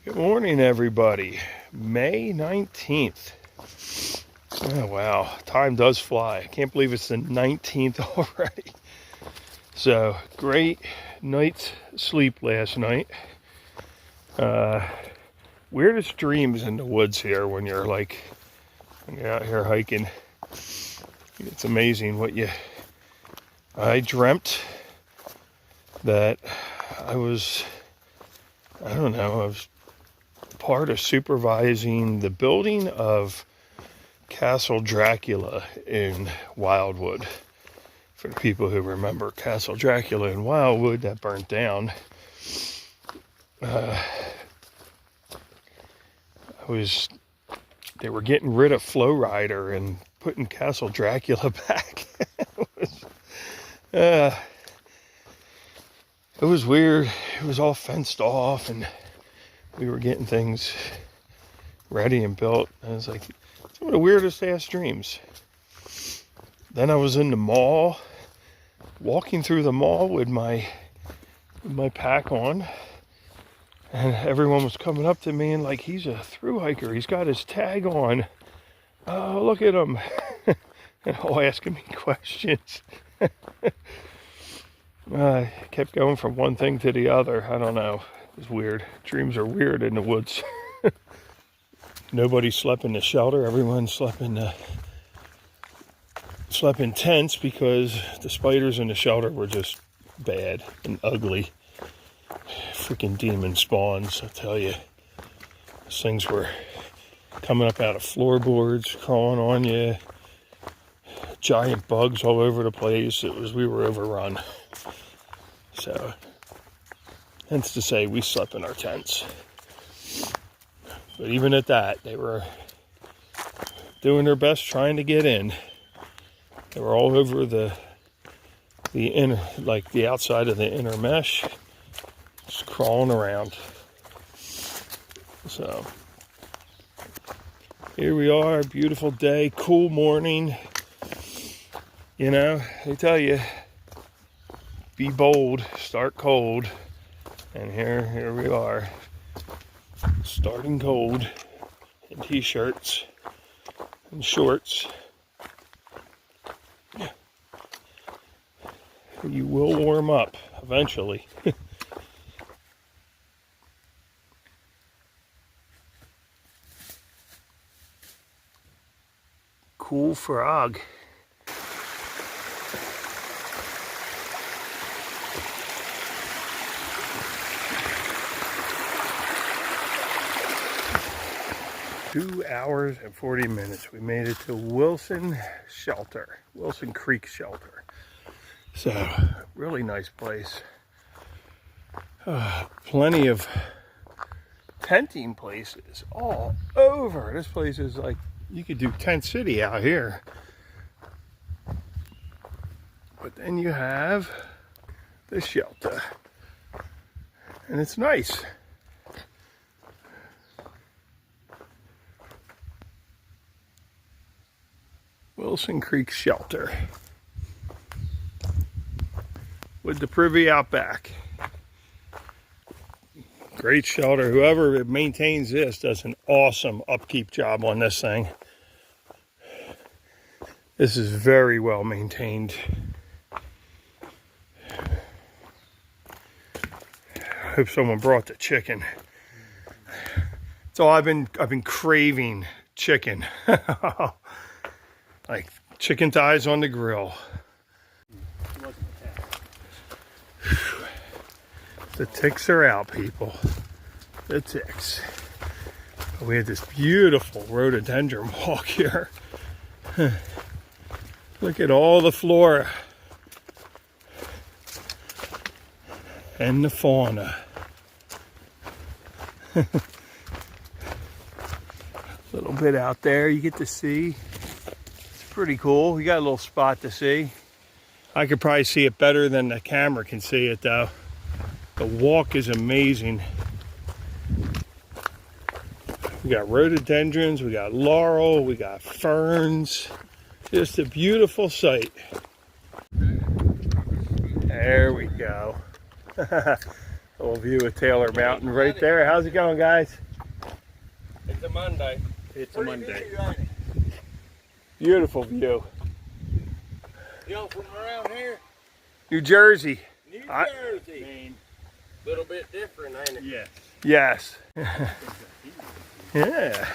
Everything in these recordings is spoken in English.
Good morning, everybody. May 19th. Oh, wow. Time does fly. I can't believe it's the 19th already. So, great night's sleep last night. Weirdest dreams in the woods here when you're out here hiking. It's amazing what I dreamt that I was part of supervising the building of Castle Dracula in Wildwood. For the people who remember Castle Dracula in Wildwood that burnt down, they were getting rid of Flow Rider and putting Castle Dracula back. It was weird. It was all fenced off and we were getting things ready and built. And I was like, some of the weirdest ass dreams. Then I was in the mall, walking through the mall with my pack on, and everyone was coming up to me and like, he's a thru hiker. He's got his tag on. Oh, look at him. And all asking me questions. I kept going from one thing to the other. I don't know. It was weird. Dreams are weird in the woods. Nobody slept in the shelter. Everyone slept in tents because the spiders in the shelter were just bad and ugly. Freaking demon spawns, I tell you. Those things were coming up out of floorboards, crawling on you. Giant bugs all over the place. We were overrun. So, hence to say, we slept in our tents. But even at that, they were doing their best trying to get in. They were all over the inner, like the outside of the inner mesh, just crawling around. So, here we are, beautiful day, cool morning. You know, they tell you, be bold, start cold. And here we are, starting cold in t-shirts and shorts. You will warm up eventually. Cool frog. Two hours and 40 minutes. We made it to Wilson Creek Shelter. So, really nice place. Plenty of tenting places all over. This place is like, you could do Tent City out here. But then you have the shelter. And it's nice. Wilson Creek Shelter with the privy out back. Great shelter. Whoever maintains this does an awesome upkeep job on this thing. This is very well maintained. I hope someone brought the chicken. So I've been craving chicken. Like chicken thighs on the grill. The ticks are out, people. The ticks. We had this beautiful rhododendron walk here. Look at all the flora and the fauna. A little bit out there you get to see. Pretty cool. We got a little spot to see. I could probably see it better than the camera can see it though. The walk is amazing. We got rhododendrons, we got laurel, we got ferns. Just a beautiful sight. There we go. A Full view of Taylor Mountain right there. How's it going, guys? It's a Monday. It's a Monday. View, ain't it? Beautiful view. Y'all from around here? New Jersey. New Jersey. Maine. Little bit different, ain't it? Yes. Yes. Yeah.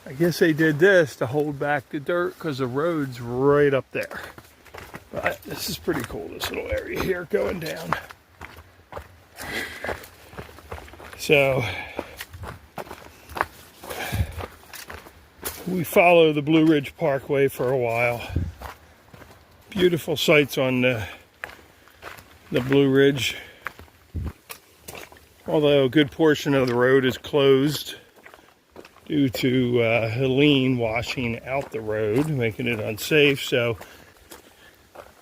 I guess they did this to hold back the dirt because the road's right up there. But this is pretty cool, this little area here going down. So we follow the Blue Ridge Parkway for a while. Beautiful sights on the Blue Ridge. Although a good portion of the road is closed due to Helene washing out the road, making it unsafe. So,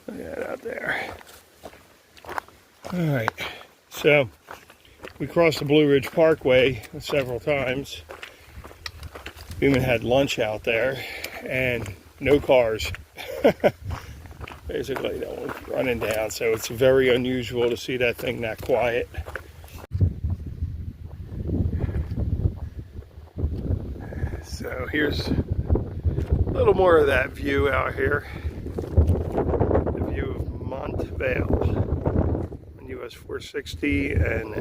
look at that out there. All right, so we crossed the Blue Ridge Parkway several times. We even had lunch out there, and no cars. Basically, no one running down. So it's very unusual to see that thing that quiet. So here's a little more of that view out here. The view of Montvale on US 460 and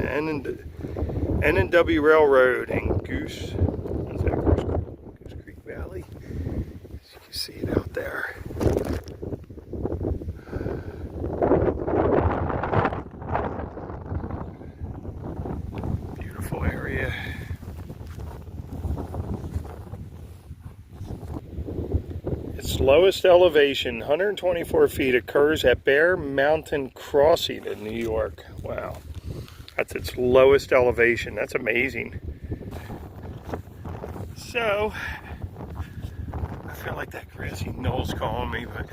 N&W Railroad in Goose Creek Valley. As you can see it out there. Beautiful area. Its lowest elevation, 124 feet, occurs at Bear Mountain Crossing in New York. Wow. That's its lowest elevation. That's amazing. So, I feel like that grassy knoll's calling me, but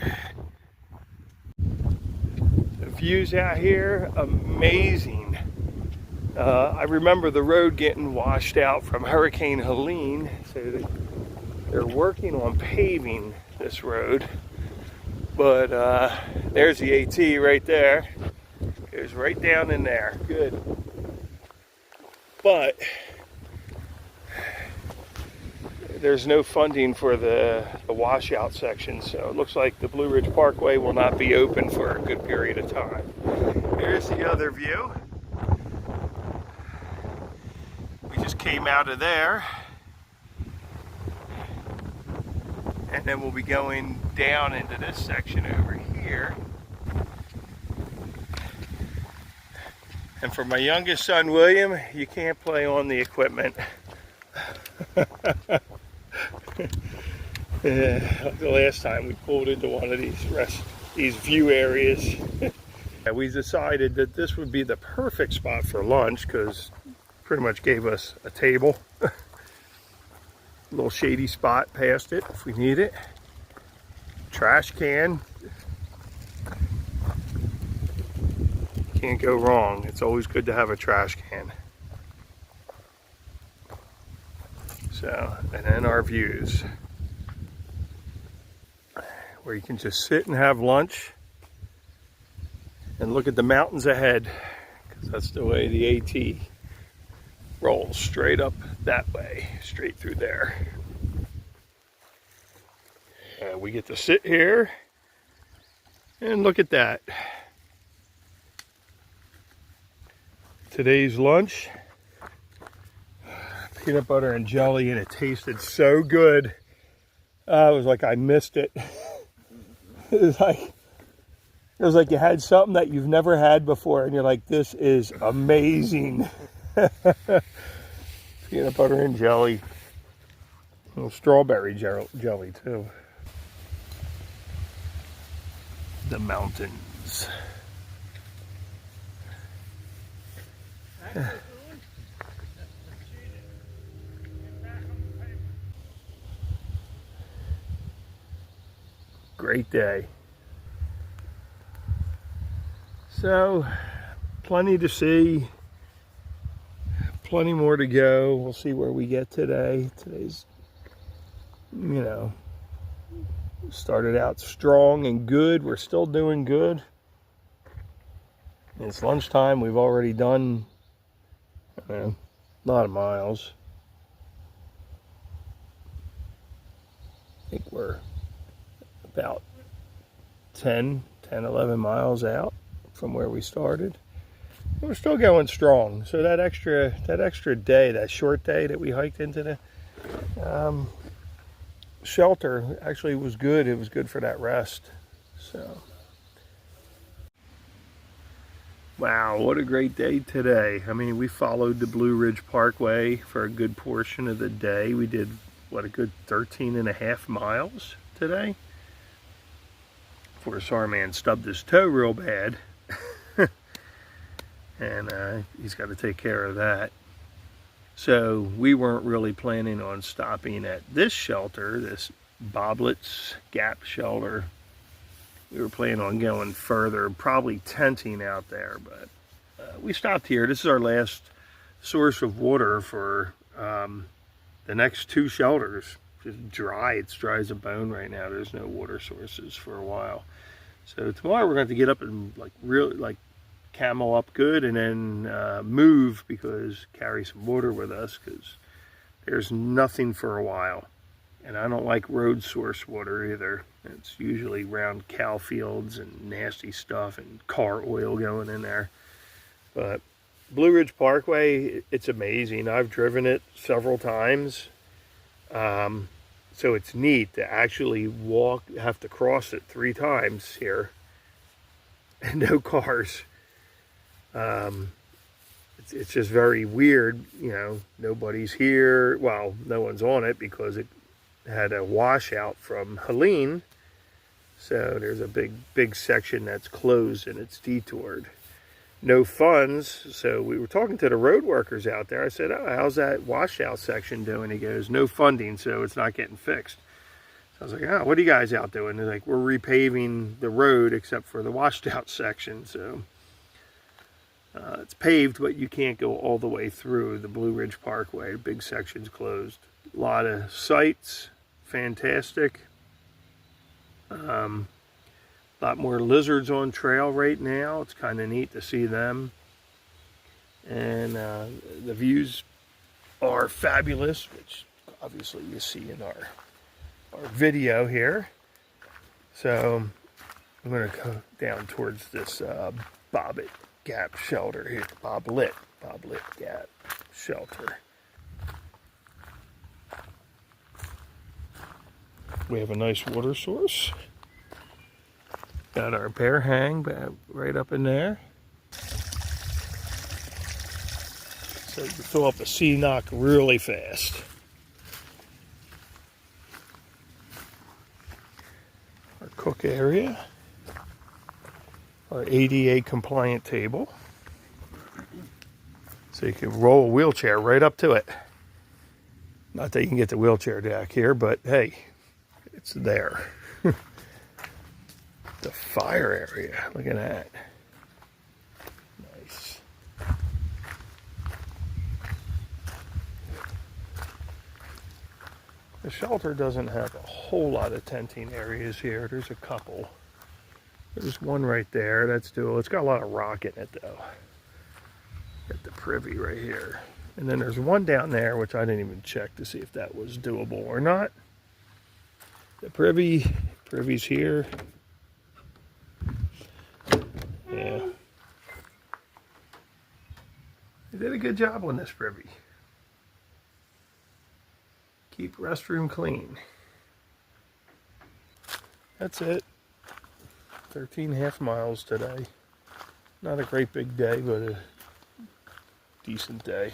the views out here, amazing. I remember the road getting washed out from Hurricane Helene, so they're working on paving this road, but there's the AT right there. Goes right down in there. Good. But there's no funding for the washout section, so it looks like the Blue Ridge Parkway will not be open for a good period of time. Here's the other view. We just came out of there. And then we'll be going down into this section over here. And for my youngest son, William, you can't play on the equipment. The last time we pulled into one of these view areas. We decided that this would be the perfect spot for lunch because pretty much gave us a table. Little shady spot past it if we need it. Trash can. Can't go wrong. It's always good to have a trash can. So, and then our views. Where you can just sit and have lunch and look at the mountains ahead. Because that's the way the AT rolls, straight up that way, straight through there. We get to sit here and look at that. Today's lunch, peanut butter and jelly, and it tasted so good. It was like I missed it. It was like you had something that you've never had before, and you're like, this is amazing. Peanut butter and jelly. A little strawberry jelly too. The mountains. Great day. So, plenty to see. Plenty more to go. We'll see where we get today. Today's, started out strong and good. We're still doing good. It's lunchtime. We've already done a lot of miles. I think we're about 11 miles out from where we started. We're still going strong. So that extra day, that short day that we hiked into the shelter actually was good. It was good for that rest. So, wow, what a great day today. I mean, we followed the Blue Ridge Parkway for a good portion of the day. We did, what, a good 13.5 miles today. Of course, our man stubbed his toe real bad. And he's got to take care of that. So we weren't really planning on stopping at this shelter, this Bobblets Gap shelter. We were planning on going further, probably tenting out there, but we stopped here. This is our last source of water for the next 2 shelters. Just dry. It's dry as a bone right now. There's no water sources for a while. So tomorrow we're going to get up and really camel up good, and then move, because carry some water with us, because there's nothing for a while. And I don't like road source water either. It's usually around cow fields and nasty stuff and car oil going in there. But Blue Ridge Parkway, it's amazing. I've driven it several times. So it's neat to actually have to cross it 3 times here. And no cars. It's just very weird, you know, nobody's here. Well, no one's on it because it had a washout from Helene. So there's a big section that's closed and it's detoured. No funds. So we were talking to the road workers out there. I said, oh, how's that washout section doing? He goes, no funding, so it's not getting fixed. So I was like, oh, what are you guys out doing? They're like, we're repaving the road except for the washed out section. So it's paved, but you can't go all the way through the Blue Ridge Parkway. Big section's closed. A lot of sights, fantastic. A lot more lizards on trail right now. It's kind of neat to see them. And the views are fabulous, which obviously you see in our video here. So I'm going to go down towards this Bobblets Gap shelter here. Bobblets Gap shelter. We have a nice water source. Got our bear hang right up in there. So you can fill up a sea knock really fast. Our cook area. Our ADA compliant table. So you can roll a wheelchair right up to it. Not that you can get the wheelchair deck here, but hey, it's there. The fire area, look at that. Nice. The shelter doesn't have a whole lot of tenting areas here. There's a couple. There's one right there, that's doable. It's got a lot of rock in it though. Got the privy right here. And then there's one down there, which I didn't even check to see if that was doable or not. The privy's here. Yeah. They did a good job on this privy. Keep restroom clean. That's it. 13.5 miles today. Not a great big day, but a decent day.